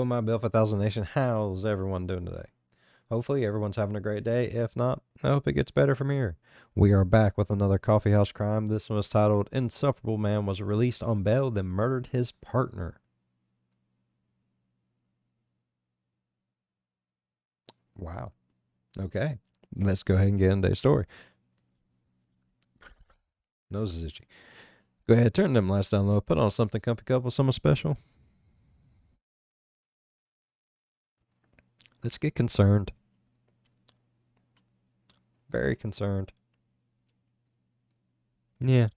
Hello, my Bill 1000 Nation. How's everyone doing today? Hopefully everyone's having a great day. If not, I hope it gets better from here. We are back with another Coffeehouse Crime. This one was titled Insufferable Man was released on bail, then murdered his partner. Wow. Okay. Let's go ahead and get into the story. Nose is itchy. Go ahead, turn them lights down low. Put on something comfy, couple, something special. Let's get concerned. Very concerned. Yeah.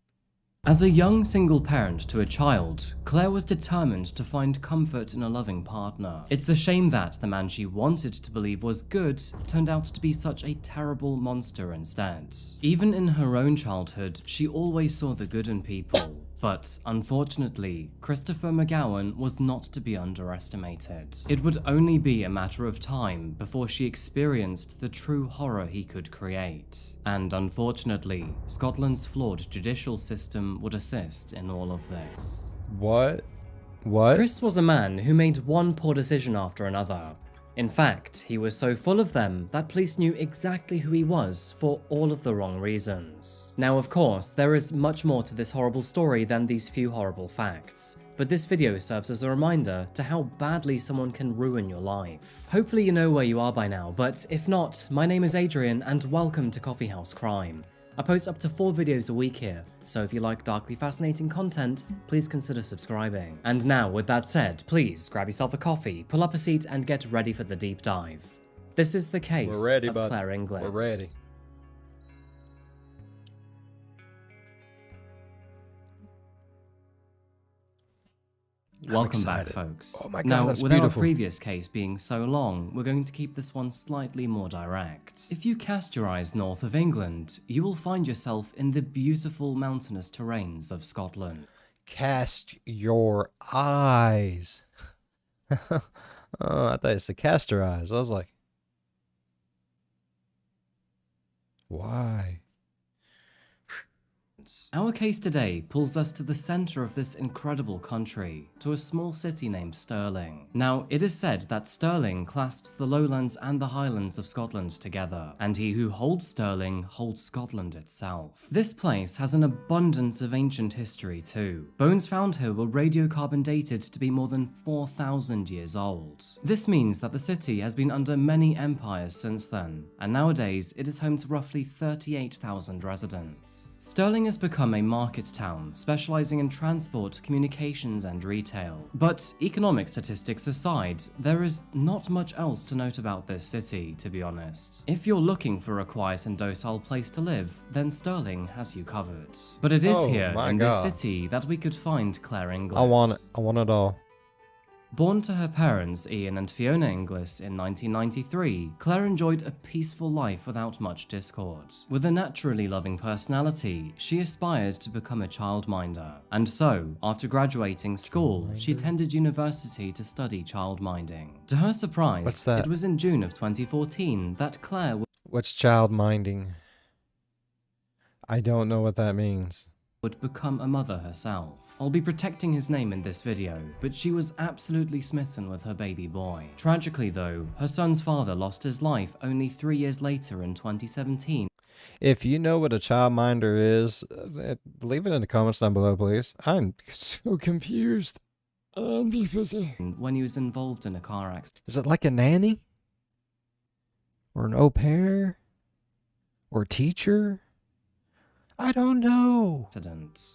As a young single parent to a child, Claire was determined to find comfort in a loving partner. It's a shame that the man she wanted to believe was good turned out to be such a terrible monster instead. Even in her own childhood, she always saw the good in people. But unfortunately, Christopher McGowan was not to be underestimated. It would only be a matter of time before she experienced the true horror he could create. And unfortunately, Scotland's flawed judicial system would assist in all of this. What? Chris was a man who made one poor decision after another. In fact, he was so full of them that police knew exactly who he was for all of the wrong reasons. Now, of course, there is much more to this horrible story than these few horrible facts, but this video serves as a reminder to how badly someone can ruin your life. Hopefully you know where you are by now, but if not, my name is Adrian and welcome to Coffeehouse Crime. I post up to 4 videos a week here, so if you like darkly fascinating content, please consider subscribing. And now, with that said, please grab yourself a coffee, pull up a seat, and get ready for the deep dive. This is the case of Claire Inglis. We're ready. Welcome back, folks. Oh my God, now, that's with our beautiful. previous case being so long, we're going to keep this one slightly more direct. If you cast your eyes north of England, you will find yourself in the beautiful mountainous terrains of Scotland. Cast your eyes. Oh, I thought it said cast your eyes. I was like, why? Our case today pulls us to the center of this incredible country, to a small city named Stirling. Now, it is said that Stirling clasps the lowlands and the highlands of Scotland together, and he who holds Stirling holds Scotland itself. This place has an abundance of ancient history too. Bones found here were radiocarbon dated to be more than 4,000 years old. This means that the city has been under many empires since then, and nowadays it is home to roughly 38,000 residents. Stirling has become a market town, specializing in transport, communications, and retail. But economic statistics aside, there is not much else to note about this city, to be honest. If you're looking for a quiet and docile place to live, then Stirling has you covered. But it is here in this city that we could find Claire Inglis. I want it. I want it all. Born to her parents, Ian and Fiona Inglis, in 1993, Claire enjoyed a peaceful life without much discord. With a naturally loving personality, she aspired to become a childminder. And so, after graduating school, she attended university to study childminding. To her surprise, What's that? It was in June of 2014 that Claire What's child minding? I don't know what that means. would become a mother herself. I'll be protecting his name in this video, but she was absolutely smitten with her baby boy. Tragically though, her son's father lost his life only 3 years later in 2017. If you know what a childminder is, leave it in the comments down below, please. I'm so confused. When he was involved in a car accident. Is it like a nanny? Or an au pair? Or teacher? I don't know.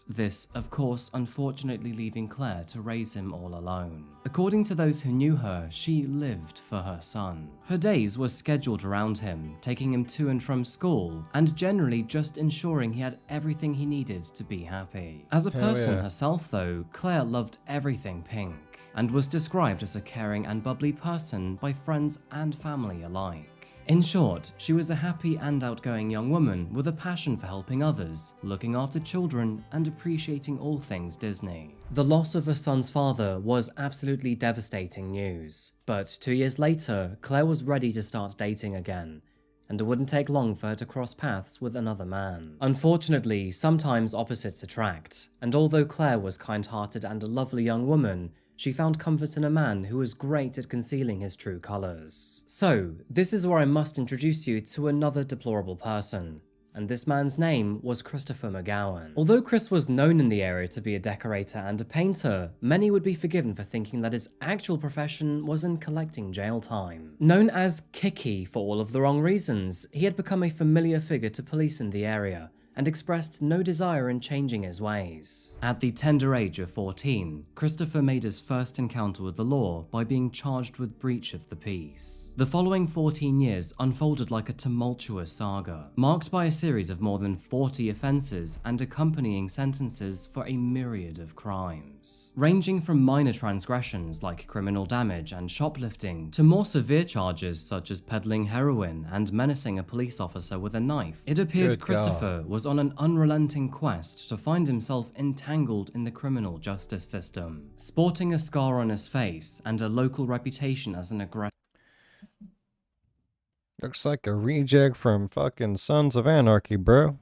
This, of course, unfortunately leaving Claire to raise him all alone. According to those who knew her, she lived for her son. Her days were scheduled around him, taking him to and from school, and generally just ensuring he had everything he needed to be happy. As a person herself though, Claire loved everything pink, and was described as a caring and bubbly person by friends and family alike. In short, she was a happy and outgoing young woman with a passion for helping others, looking after children, and appreciating all things Disney. The loss of her son's father was absolutely devastating news, but 2 years later, Claire was ready to start dating again, and it wouldn't take long for her to cross paths with another man. Unfortunately, sometimes opposites attract, and although Claire was kind-hearted and a lovely young woman, she found comfort in a man who was great at concealing his true colours. So, this is where I must introduce you to another deplorable person. And this man's name was Christopher McGowan. Although Chris was known in the area to be a decorator and a painter, many would be forgiven for thinking that his actual profession was in collecting jail time. Known as Kiki for all of the wrong reasons, he had become a familiar figure to police in the area, and expressed no desire in changing his ways. At the tender age of 14, Christopher made his first encounter with the law by being charged with breach of the peace. The following 14 years unfolded like a tumultuous saga, marked by a series of more than 40 offences and accompanying sentences for a myriad of crimes. Ranging from minor transgressions like criminal damage and shoplifting to more severe charges such as peddling heroin and menacing a police officer with a knife, it appeared Good Christopher was on an unrelenting quest to find himself entangled in the criminal justice system. Sporting a scar on his face and a local reputation as an aggressive Looks like a reject from fucking Sons of Anarchy, bro.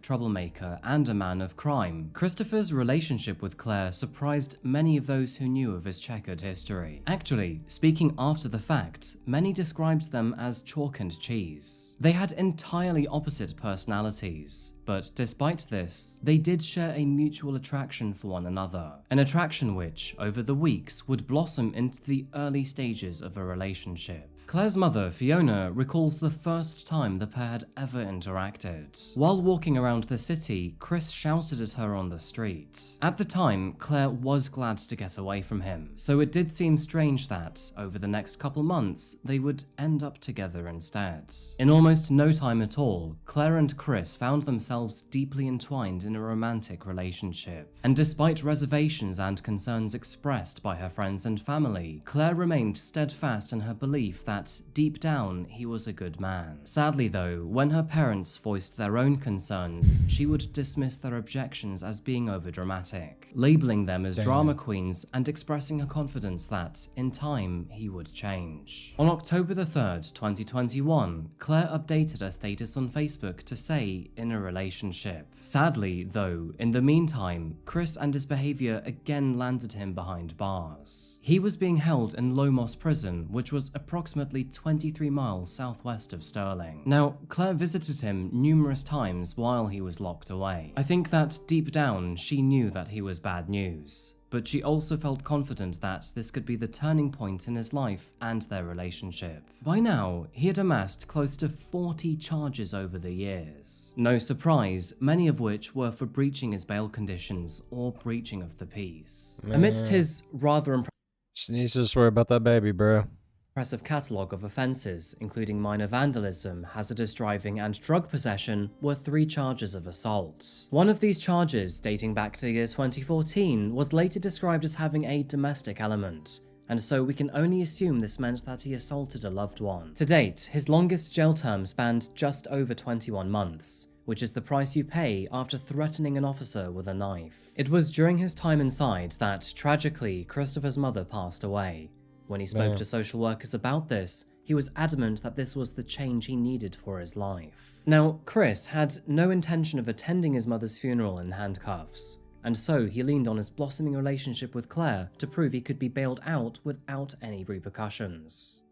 troublemaker and a man of crime, Christopher's relationship with Claire surprised many of those who knew of his checkered history. Actually, speaking after the fact, many described them as chalk and cheese. They had entirely opposite personalities, but despite this, they did share a mutual attraction for one another, an attraction which, over the weeks, would blossom into the early stages of a relationship. Claire's mother, Fiona, recalls the first time the pair had ever interacted. While walking around the city, Chris shouted at her on the street. At the time, Claire was glad to get away from him, so it did seem strange that, over the next couple months, they would end up together instead. In almost no time at all, Claire and Chris found themselves deeply entwined in a romantic relationship. And despite reservations and concerns expressed by her friends and family, Claire remained steadfast in her belief that deep down, he was a good man. Sadly though, when her parents voiced their own concerns, she would dismiss their objections as being overdramatic, labeling them as drama queens and expressing her confidence that, in time, he would change. On October the 3rd, 2021, Claire updated her status on Facebook to say, in a relationship. Sadly though, in the meantime, Chris and his behaviour again landed him behind bars. He was being held in Lomos prison, which was approximately 23 miles southwest of Stirling. Now, Claire visited him numerous times while he was locked away. I think that deep down, she knew that he was bad news, but she also felt confident that this could be the turning point in his life and their relationship. By now, he had amassed close to 40 charges over the years. No surprise, many of which were for breaching his bail conditions or breaching of the peace. Amidst his rather She needs to swear about that baby, bro. impressive catalogue of offences, including minor vandalism, hazardous driving and drug possession, were 3 charges of assault. One of these charges, dating back to the year 2014, was later described as having a domestic element, and so we can only assume this meant that he assaulted a loved one. To date, his longest jail term spanned just over 21 months, which is the price you pay after threatening an officer with a knife. It was during his time inside that, tragically, Christopher's mother passed away. When he spoke to social workers about this, he was adamant that this was the change he needed for his life. Now, Chris had no intention of attending his mother's funeral in handcuffs, and so he leaned on his blossoming relationship with Claire to prove he could be bailed out without any repercussions.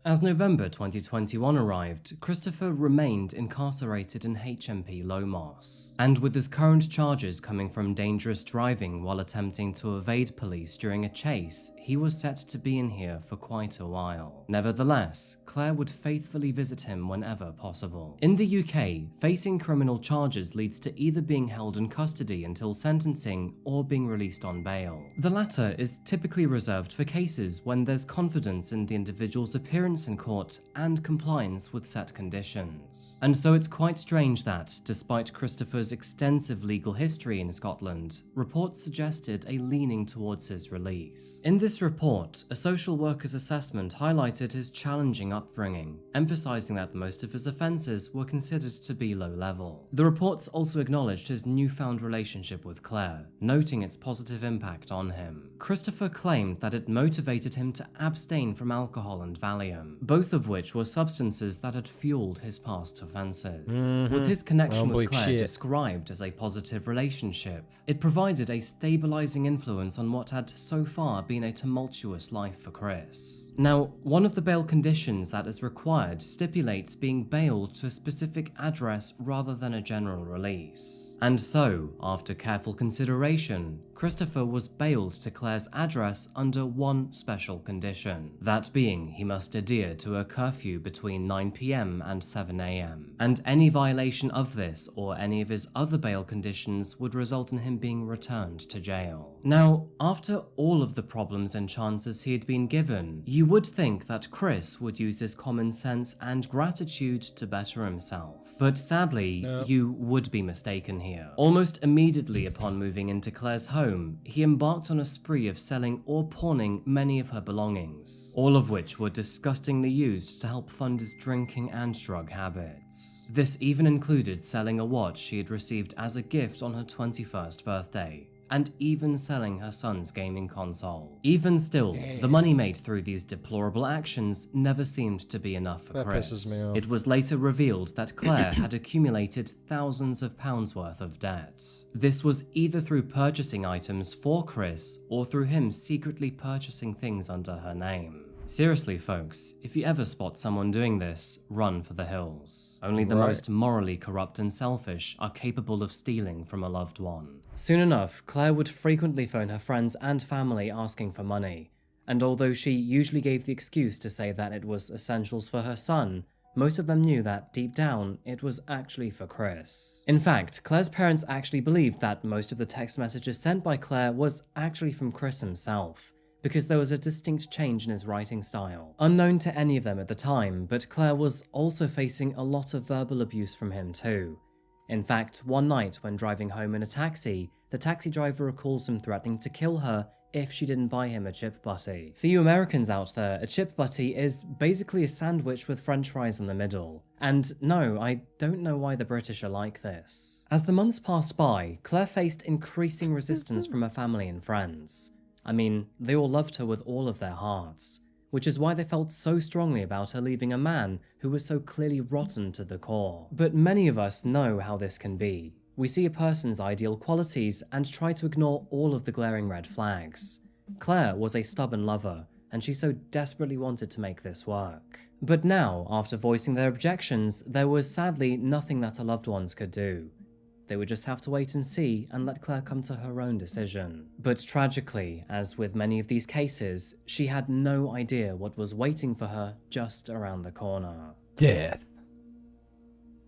As November 2021 arrived, Christopher remained incarcerated in HMP Lomos. And with his current charges coming from dangerous driving while attempting to evade police during a chase, he was set to be in here for quite a while. Nevertheless, Claire would faithfully visit him whenever possible. In the UK, facing criminal charges leads to either being held in custody until sentencing or being released on bail. The latter is typically reserved for cases when there's confidence in the individual's appearance in court and compliance with set conditions. And so it's quite strange that, despite Christopher's extensive legal history in Scotland, reports suggested a leaning towards his release. In this report, a social worker's assessment highlighted his challenging upbringing, emphasizing that most of his offences were considered to be low level. The reports also acknowledged his newfound relationship with Claire, noting its positive impact on him. Christopher claimed that it motivated him to abstain from alcohol and Valium, opium, both of which were substances that had fueled his past offences. With his connection with Claire described as a positive relationship, it provided a stabilizing influence on what had so far been a tumultuous life for Chris. Now, one of the bail conditions that is required stipulates being bailed to a specific address rather than a general release. And so, after careful consideration, Christopher was bailed to Claire's address under one special condition, that being he must adhere to a curfew between 9 PM and 7 AM, and any violation of this or any of his other bail conditions would result in him being returned to jail. Now, after all of the problems and chances he had been given, you would think that Chris would use his common sense and gratitude to better himself. But sadly, you would be mistaken here. Almost immediately upon moving into Claire's home, he embarked on a spree of selling or pawning many of her belongings, all of which were disgustingly used to help fund his drinking and drug habits. This even included selling a watch she had received as a gift on her 21st birthday, and even selling her son's gaming console. Even still, the money made through these deplorable actions never seemed to be enough for Chris. Pisses me off. It was later revealed that Claire had accumulated thousands of pounds worth of debt. This was either through purchasing items for Chris or through him secretly purchasing things under her name. Seriously, folks, if you ever spot someone doing this, run for the hills. Only the most morally corrupt and selfish are capable of stealing from a loved one. Soon enough, Claire would frequently phone her friends and family asking for money, and although she usually gave the excuse to say that it was essentials for her son, most of them knew that deep down, it was actually for Chris. In fact, Claire's parents actually believed that most of the text messages sent by Claire was actually from Chris himself, because there was a distinct change in his writing style. Unknown to any of them at the time, but Claire was also facing a lot of verbal abuse from him too. In fact, one night when driving home in a taxi, the taxi driver recalls him threatening to kill her if she didn't buy him a chip butty. For you Americans out there, a chip butty is basically a sandwich with french fries in the middle. And no, I don't know why the British are like this. As the months passed by, Claire faced increasing resistance from her family and friends. I mean, they all loved her with all of their hearts, which is why they felt so strongly about her leaving a man who was so clearly rotten to the core. But many of us know how this can be. We see a person's ideal qualities and try to ignore all of the glaring red flags. Claire was a stubborn lover, and she so desperately wanted to make this work. But now, after voicing their objections, there was sadly nothing that her loved ones could do. They would just have to wait and see and let Claire come to her own decision. But tragically, as with many of these cases, she had no idea what was waiting for her just around the corner. Death.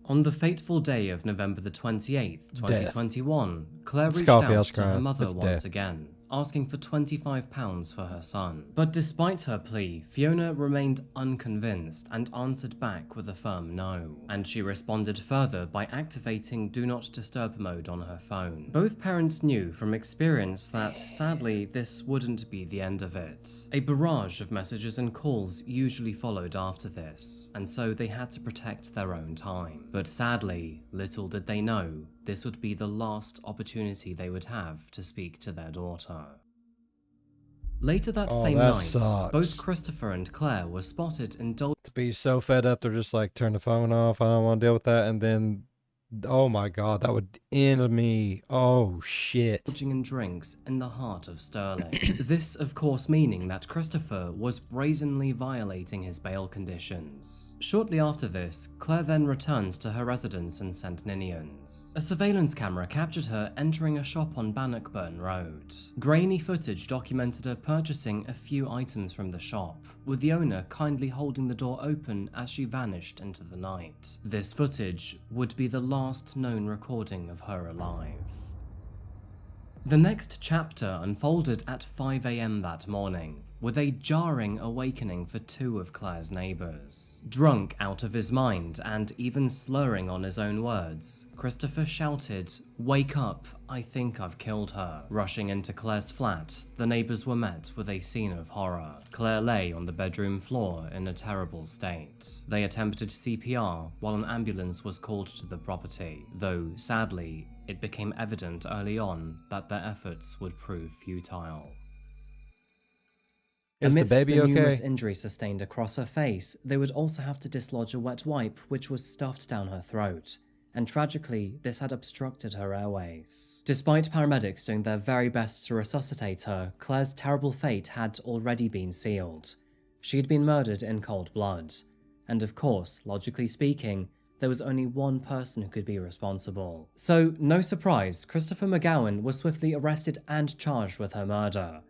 On the fateful day of November the 28th, 2021, Claire reached Coffeehouse out to her Crime. mother It's once death. again, asking for £25 for her son. But despite her plea, Fiona remained unconvinced and answered back with a firm no. And she responded further by activating Do Not Disturb mode on her phone. Both parents knew from experience that, sadly, this wouldn't be the end of it. A barrage of messages and calls usually followed after this, and so they had to protect their own time. But sadly, little did they know, this would be the last opportunity they would have to speak to their daughter. Later that same that night, sucks. both Christopher and Claire were spotted indulging To be so fed up, they're just like, turn the phone off. I don't want to deal with that. And then, oh my God, that would end me. Oh shit. in drinks in the heart of Stirling. This, of course, meaning that Christopher was brazenly violating his bail conditions. Shortly after this, Claire then returned to her residence in St. Ninians. A surveillance camera captured her entering a shop on Bannockburn Road. Grainy footage documented her purchasing a few items from the shop, with the owner kindly holding the door open as she vanished into the night. This footage would be the last known recording of her alive. The next chapter unfolded at 5 AM that morning, with a jarring awakening for two of Claire's neighbours. Drunk out of his mind and even slurring on his own words, Christopher shouted, "Wake up, I think I've killed her." Rushing into Claire's flat, the neighbours were met with a scene of horror. Claire lay on the bedroom floor in a terrible state. They attempted CPR while an ambulance was called to the property, though sadly, it became evident early on that their efforts would prove futile. Is the Amidst baby the numerous okay? injuries sustained across her face, they would also have to dislodge a wet wipe which was stuffed down her throat, and tragically, this had obstructed her airways. Despite paramedics doing their very best to resuscitate her, Claire's terrible fate had already been sealed. She had been murdered in cold blood, and of course, logically speaking, there was only one person who could be responsible. So, no surprise, Christopher McGowan was swiftly arrested and charged with her murder.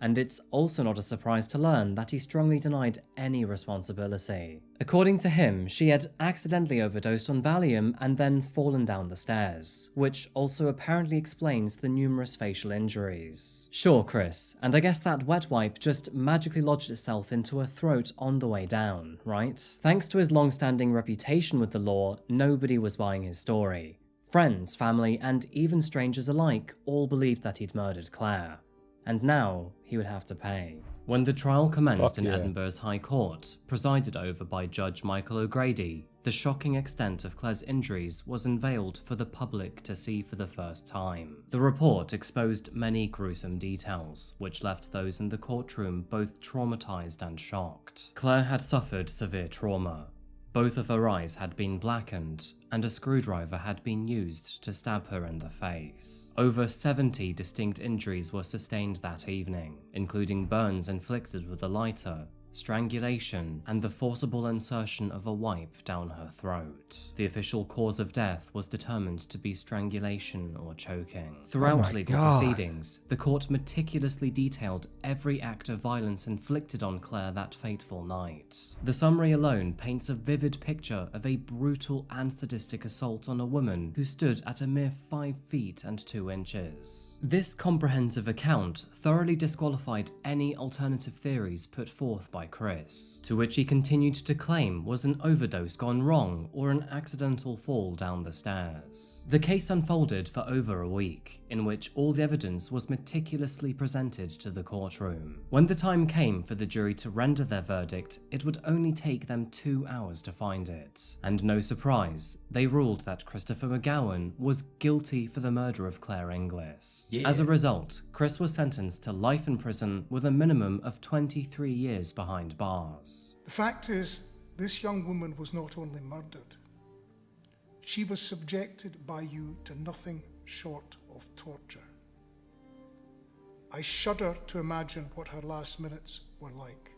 And it's also not a surprise to learn that he strongly denied any responsibility. According to him, she had accidentally overdosed on Valium and then fallen down the stairs, which also apparently explains the numerous facial injuries. Sure, Chris, and I guess that wet wipe just magically lodged itself into her throat on the way down, right? Thanks to his long-standing reputation with the law, nobody was buying his story. Friends, family, and even strangers alike all believed that he'd murdered Claire. And now he would have to pay. When the trial commenced in Edinburgh's High Court, presided over by Judge Michael O'Grady, the shocking extent of Claire's injuries was unveiled for the public to see for the first time. The report exposed many gruesome details, which left those in the courtroom both traumatized and shocked. Claire had suffered severe trauma. Both of her eyes had been blackened, and a screwdriver had been used to stab her in the face. Over 70 distinct injuries were sustained that evening, including burns inflicted with a lighter, strangulation, and the forcible insertion of a wipe down her throat. The official cause of death was determined to be strangulation or choking. Throughout legal proceedings, the court meticulously detailed every act of violence inflicted on Claire that fateful night. The summary alone paints a vivid picture of a brutal and sadistic assault on a woman who stood at a mere 5 feet and 2 inches. This comprehensive account thoroughly disqualified any alternative theories put forth by Chris, to which he continued to claim was an overdose gone wrong or an accidental fall down the stairs. The case unfolded for over a week, in which all the evidence was meticulously presented to the courtroom. When the time came for the jury to render their verdict, it would only take them 2 hours to find it. And no surprise, they ruled that Christopher McGowan was guilty for the murder of Claire Inglis. Yeah. As a result, Chris was sentenced to life in prison with a minimum of 23 years behind bars. The fact is, this young woman was not only murdered, she was subjected by you to nothing short of torture. I shudder to imagine what her last minutes were like.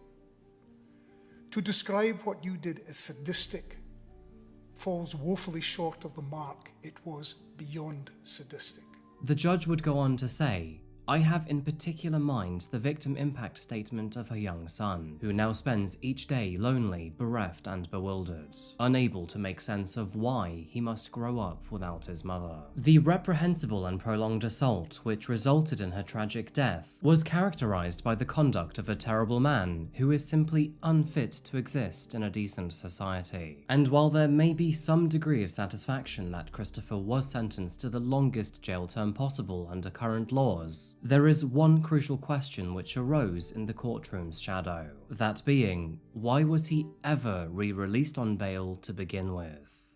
To describe what you did as sadistic falls woefully short of the mark. It was beyond sadistic. The judge would go on to say, I have in particular mind the victim impact statement of her young son, who now spends each day lonely, bereft and bewildered, unable to make sense of why he must grow up without his mother. The reprehensible and prolonged assault which resulted in her tragic death was characterized by the conduct of a terrible man who is simply unfit to exist in a decent society. And while there may be some degree of satisfaction that Christopher was sentenced to the longest jail term possible under current laws, there is one crucial question which arose in the courtroom's shadow. That being, why was he ever re-released on bail to begin with?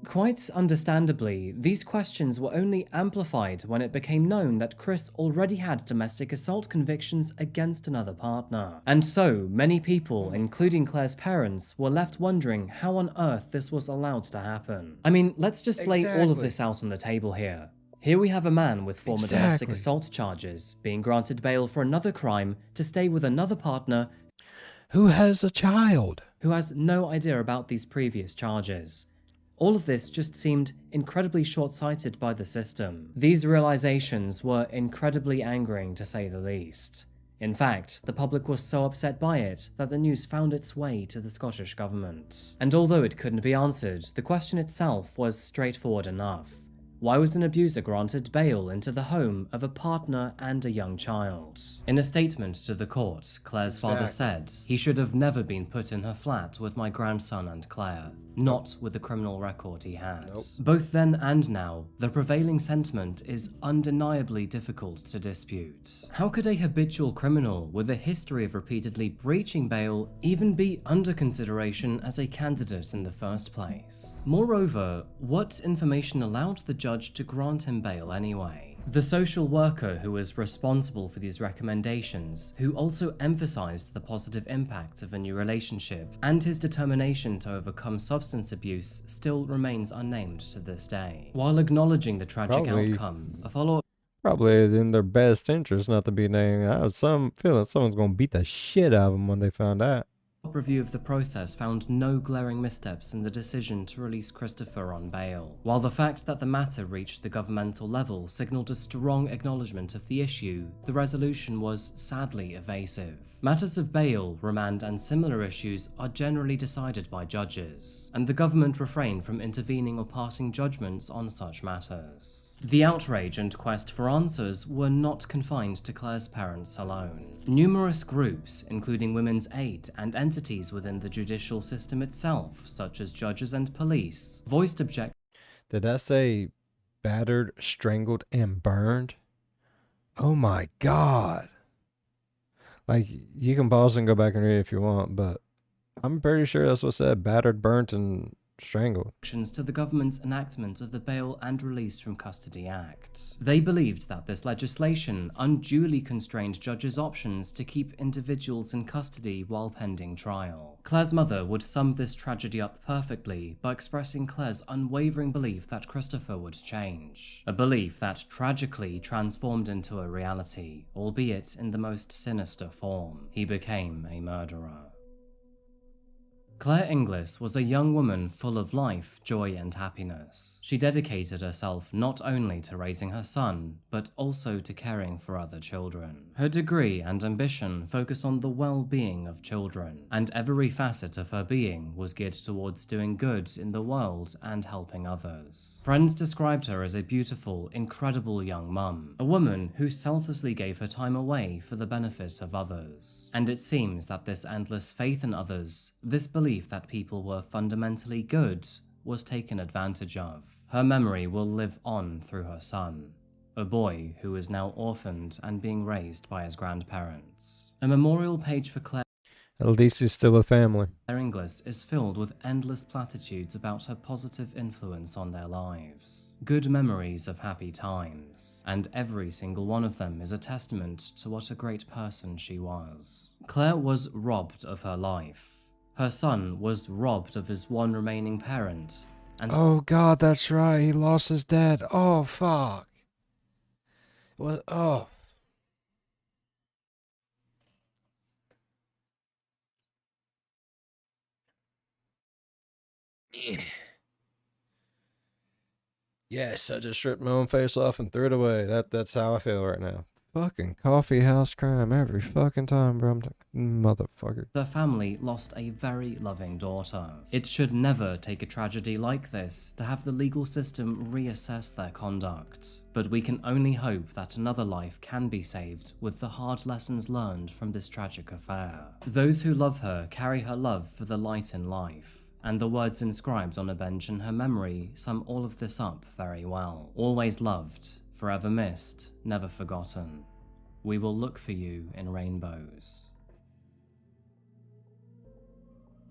Quite understandably, these questions were only amplified when it became known that Chris already had domestic assault convictions against another partner. And so, many people, including Claire's parents, were left wondering how on earth this was allowed to happen. I mean, let's just lay all of this out on the table here. Here we have a man with former domestic assault charges being granted bail for another crime to stay with another partner who has a child, who has no idea about these previous charges. All of this just seemed incredibly short-sighted by the system. These realizations were incredibly angering, to say the least. In fact, the public was so upset by it that the news found its way to the Scottish government. And although it couldn't be answered, the question itself was straightforward enough. Why was an abuser granted bail into the home of a partner and a young child? In a statement to the court, Claire's father said, "He should have never been put in her flat with my grandson and Claire, not with the criminal record he has." Both then and now, the prevailing sentiment is undeniably difficult to dispute. How could a habitual criminal with a history of repeatedly breaching bail even be under consideration as a candidate in the first place? Moreover, what information allowed the judge to grant him bail anyway? The social worker who was responsible for these recommendations, who also emphasized the positive impact of a new relationship and his determination to overcome substance abuse, still remains unnamed to this day. While acknowledging the tragic outcome, a follow-up Probably in their best interest not to be named. I have some feeling someone's gonna beat the shit out of them when they found out. review of the process found no glaring missteps in the decision to release Christopher on bail, while the fact that the matter reached the governmental level signaled a strong acknowledgement of the issue, the resolution was sadly evasive. Matters of bail, remand and similar issues are generally decided by judges, and the government refrained from intervening or passing judgments on such matters. The outrage and quest for answers were not confined to Claire's parents alone. Numerous groups, including Women's Aid and entities within the judicial system itself, such as judges and police, voiced objections. Did that say battered, strangled, and burned? Oh my god. Like, you can pause and go back and read it if you want, but I'm pretty sure that's what said, battered, burnt, and strangled. To the government's enactment of the Bail and Release from Custody Act. They believed that this legislation unduly constrained judges' options to keep individuals in custody while pending trial. Claire's mother would sum this tragedy up perfectly by expressing Claire's unwavering belief that Christopher would change. A belief that tragically transformed into a reality, albeit in the most sinister form. He became a murderer. Claire Inglis was a young woman full of life, joy, and happiness. She dedicated herself not only to raising her son, but also to caring for other children. Her degree and ambition focused on the well-being of children, and every facet of her being was geared towards doing good in the world and helping others. Friends described her as a beautiful, incredible young mum, a woman who selflessly gave her time away for the benefit of others. And it seems that this endless faith in others, this belief that people were fundamentally good, was taken advantage of. Her memory will live on through her son, a boy who is now orphaned and being raised by his grandparents. A memorial page for Claire At least he's still with family. Inglis is filled with endless platitudes about her positive influence on their lives. Good memories of happy times, and every single one of them is a testament to what a great person she was. Claire was robbed of her life. Her son was robbed of his one remaining parent, and Oh god, that's right. He lost his dad. Oh fuck. What? Oh. Yes, I just ripped my own face off and threw it away. That's how I feel right now. Fucking coffeehouse crime every fucking time, bro. I'm like, motherfucker. their family lost a very loving daughter. It should never take a tragedy like this to have the legal system reassess their conduct. But we can only hope that another life can be saved with the hard lessons learned from this tragic affair. Those who love her carry her love for the light in life, and the words inscribed on a bench in her memory sum all of this up very well. Always loved, forever missed, never forgotten. We will look for you in rainbows.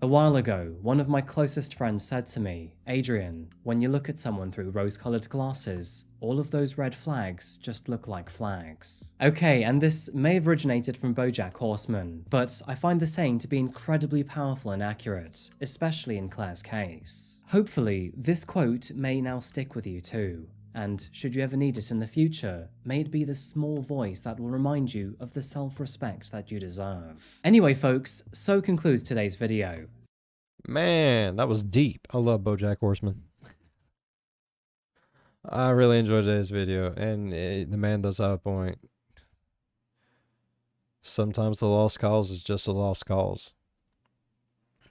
A while ago, one of my closest friends said to me, "Adrian, when you look at someone through rose-colored glasses, all of those red flags just look like flags." Okay, and this may have originated from BoJack Horseman, but I find the saying to be incredibly powerful and accurate, especially in Claire's case. Hopefully, this quote may now stick with you too. And should you ever need it in the future, may it be the small voice that will remind you of the self-respect that you deserve. Anyway folks, so concludes today's video. Man, that was deep. I love BoJack Horseman. I really enjoyed today's video, and the man does have a point. Sometimes the lost cause is just a lost cause.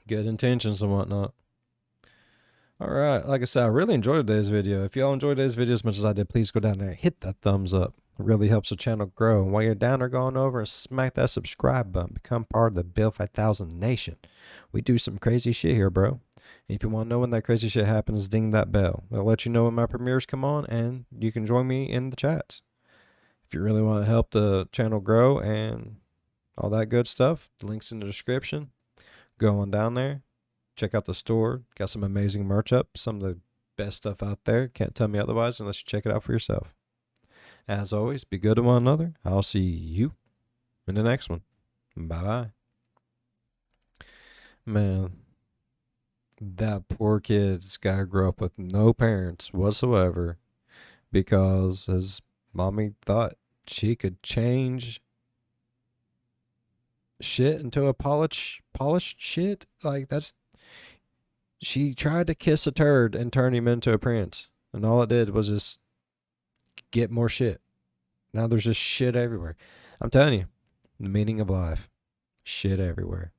Good intentions and whatnot. Alright, like I said, I really enjoyed today's video. If y'all enjoyed today's video as much as I did, please go down there and hit that thumbs up. It really helps the channel grow. And while you're down there, going over and smack that subscribe button. Become part of the Bill 5000 Nation. We do some crazy shit here, bro. And if you want to know when that crazy shit happens, ding that bell. It'll let you know when my premieres come on, and you can join me in the chats. If you really want to help the channel grow and all that good stuff, the link's in the description. Go on down there. Check out the store. Got some amazing merch up. Some of the best stuff out there. Can't tell me otherwise unless you check it out for yourself. As always, be good to one another. I'll see you in the next one. Bye bye. Man, that poor kid's got to grow up with no parents whatsoever because his mommy thought she could change shit into a polished shit. Like, that's. She tried to kiss a turd and turn him into a prince. And all it did was just get more shit. Now there's just shit everywhere. I'm telling you, the meaning of life. Shit everywhere.